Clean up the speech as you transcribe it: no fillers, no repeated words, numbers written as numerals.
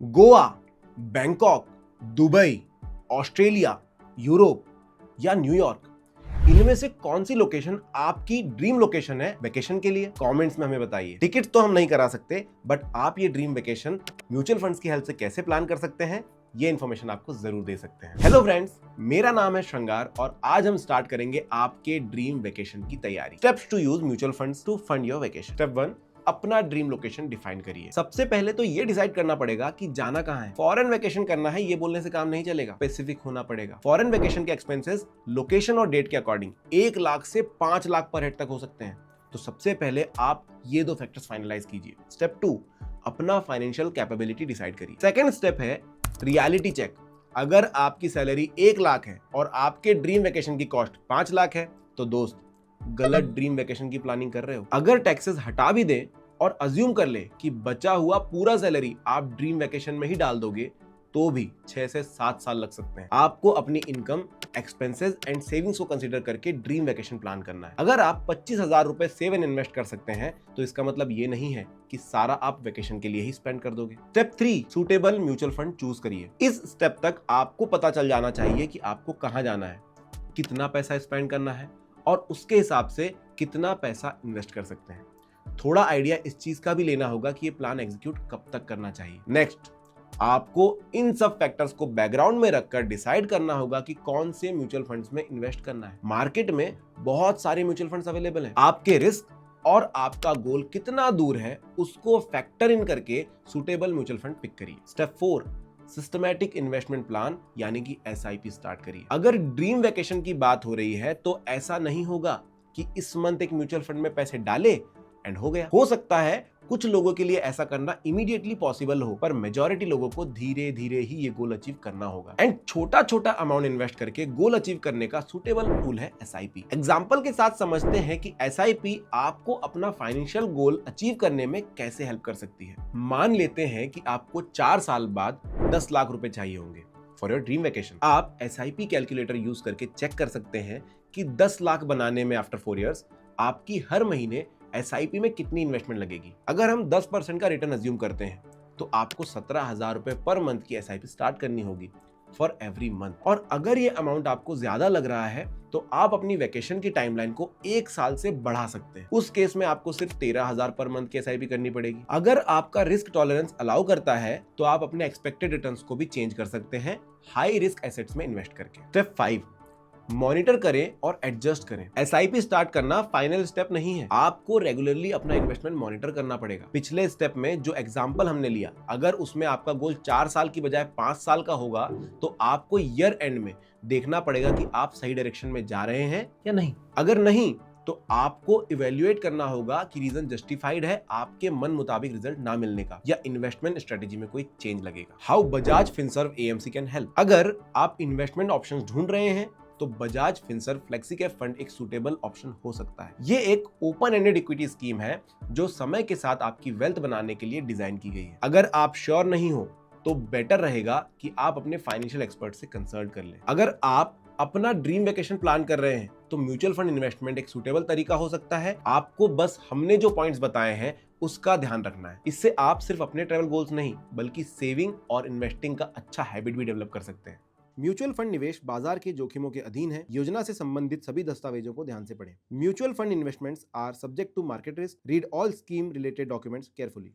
Goa, Bangkok, Dubai, Australia, Europe या New York, इनमें से कौन सी लोकेशन आपकी ड्रीम लोकेशन है वेकेशन के लिए? कमेंट्स में हमें बताइए। टिकट तो हम नहीं करा सकते, बट आप ये ड्रीम वेकेशन म्यूचुअल फंड्स की हेल्प से कैसे प्लान कर सकते हैं, ये इन्फॉर्मेशन आपको जरूर दे सकते हैं। हेलो फ्रेंड्स, मेरा नाम है श्रृंगार और आज हम स्टार्ट करेंगे आपके ड्रीम वेकेशन की तैयारी। Steps to use mutual funds to fund your vacation. Step 1, अपना ड्रीम लोकेशन डिफाइन करिए। सबसे पहले तो ये डिसाइड करना पड़ेगा कि जाना कहाँ है। फॉरेन वेकेशन करना है ये बोलने से काम नहीं चलेगा, स्पेसिफिक होना पड़ेगा। फॉरेन वेकेशन के एक्सपेंसेस लोकेशन और डेट के अकॉर्डिंग 1 लाख से 5 लाख पर हेड तक हो सकते हैं। तो सबसे पहले आप ये 2 फैक्टर्स फाइनलाइज कीजिए। स्टेप 2, अपना फाइनेंशियल कैपेबिलिटी डिसाइड करिए। सेकंड स्टेप है रियलिटी चेक। अगर आपकी सैलरी 1 लाख है और आपके ड्रीम वेकेशन की कॉस्ट 5 लाख है तो दोस्त गलत ड्रीम वेकेशन की प्लानिंग कर रहे हो। अगर टैक्सेस हटा भी दें और अज्यूम कर ले कि बचा हुआ पूरा सैलरी आप ड्रीम वेकेशन में ही डाल दोगे तो भी 6 से 7 साल लग सकते हैं। आपको अपनी इनकम, एक्सपेंसेस एंड सेविंग्स को कंसीडर करके ड्रीम वेकेशन प्लान करना है। अगर आप 25,000 रुपए सेव एंड इन्वेस्ट कर सकते हैं तो इसका मतलब ये नहीं है कि सारा आप वेकेशन के लिए ही स्पेंड कर दोगे। Step 3, suitable mutual fund choose करिए। इस स्टेप तक आपको पता चल जाना चाहिए कि आपको कहां जाना है, कितना पैसा स्पेंड करना है और उसके हिसाब से कितना पैसा इन्वेस्ट कर सकते हैं। थोड़ा आइडिया इस चीज का भी लेना होगा कि ये प्लान एग्जीक्यूट कब तक करना चाहिए। नेक्स्ट, आपको इन सब फैक्टर्स को बैकग्राउंड में रखकर डिसाइड करना होगा कि कौन से म्यूचुअल फंड्स में इन्वेस्ट करना है। मार्केट में बहुत सारे म्यूचुअल फंड्स अवेलेबल हैं। आपके रिस्क और आपका गोल कितना दूर है उसको फैक्टर इन करके सुटेबल म्यूचुअल फंड पिक करिए। स्टेप 4, सिस्टमैटिक इन्वेस्टमेंट प्लान यानी कि SIP स्टार्ट करिए। अगर ड्रीम वेकेशन की बात हो रही है तो ऐसा नहीं होगा कि इस मंथ एक म्यूचुअल फंड में पैसे डाले एंड हो गया। हो सकता है कुछ लोगों के लिए ऐसा करना इमीडिएटली पॉसिबल हो, पर मेजॉरिटी लोगों को धीरे धीरे ही ये गोल अचीव करना होगा। एंड छोटा छोटा अमाउंट इन्वेस्ट करके गोल अचीव करने का सुटेबल टूल है SIP। एग्जांपल के साथ समझते हैं कि SIP आपको अपना फाइनेंशियल गोल अचीव करने में कैसे हेल्प कर सकती है। मान लेते हैं कि आपको 4 साल बाद 10 लाख रुपए चाहिए होंगे फॉर योर ड्रीम वेकेशन। आप SIP कैलकुलेटर यूज करके चेक कर सकते हैं कि 10 लाख बनाने में आफ्टर 4 इयर्स आपकी हर महीने SIP में कितनी इन्वेस्टमेंट लगेगी। अगर हम 10% का रिटर्न अज्यूम करते हैं तो आपको 17,000 रुपए पर मंथ की SIP स्टार्ट करनी होगी फॉर एवरी मंथ। और अगर ये अमाउंट आपको ज्यादा लग रहा है तो आप अपनी वेकेशन की टाइमलाइन को 1 साल से बढ़ा सकते हैं। उस केस में आपको सिर्फ 13,000 पर मंथ की SIP करनी पड़ेगी। अगर आपका रिस्क टॉलरेंस अलाउ करता है तो आप अपने एक्सपेक्टेड रिटर्न्स को भी चेंज कर सकते हैं हाई रिस्क एसेट्स में इन्वेस्ट करके। स्टेप 5, मॉनिटर करें और एडजस्ट करें। SIP स्टार्ट करना फाइनल स्टेप नहीं है, आपको रेगुलरली अपना इन्वेस्टमेंट मॉनिटर करना पड़ेगा। पिछले स्टेप में जो एग्जांपल हमने लिया, अगर उसमें आपका गोल 4 साल की बजाय 5 साल का होगा तो आपको ईयर एंड में देखना पड़ेगा कि आप सही डायरेक्शन में जा रहे हैं या नहीं। अगर नहीं तो आपको इवेल्युएट करना होगा कि रीजन जस्टिफाइड है आपके मन मुताबिक रिजल्ट ना मिलने का, या इन्वेस्टमेंट स्ट्रेटेजी में कोई चेंज लगेगा। How Bajaj Finserv AMC can help. अगर आप इन्वेस्टमेंट ऑप्शंस ढूंढ रहे हैं तो बजाज फिनसर्व फ्लेक्सिकैप फंड एक सूटेबल ऑप्शन हो सकता है। ये एक ओपन एंडेड इक्विटी स्कीम है जो समय के साथ आपकी वेल्थ बनाने के लिए डिजाइन की गई है। अगर आप श्योर नहीं हो तो बेटर रहेगा कि आप अपने फाइनेंशियल एक्सपर्ट से कंसल्ट कर लें। अगर आप अपना ड्रीम वेकेशन प्लान कर रहे हैं तो म्यूचुअल फंड इन्वेस्टमेंट एक सूटेबल तरीका हो सकता है। आपको बस हमने जो पॉइंट्स बताए हैं उसका ध्यान रखना है। इससे आप सिर्फ अपने ट्रैवल गोल्स नहीं बल्कि सेविंग और इन्वेस्टिंग का अच्छा हैबिट भी डेवलप कर सकते हैं। म्यूचुअल फंड निवेश बाजार के जोखिमों के अधीन है। योजना से संबंधित सभी दस्तावेजों को ध्यान से पढ़ें। Mutual fund investments are subject to market risk. Read all scheme related documents carefully.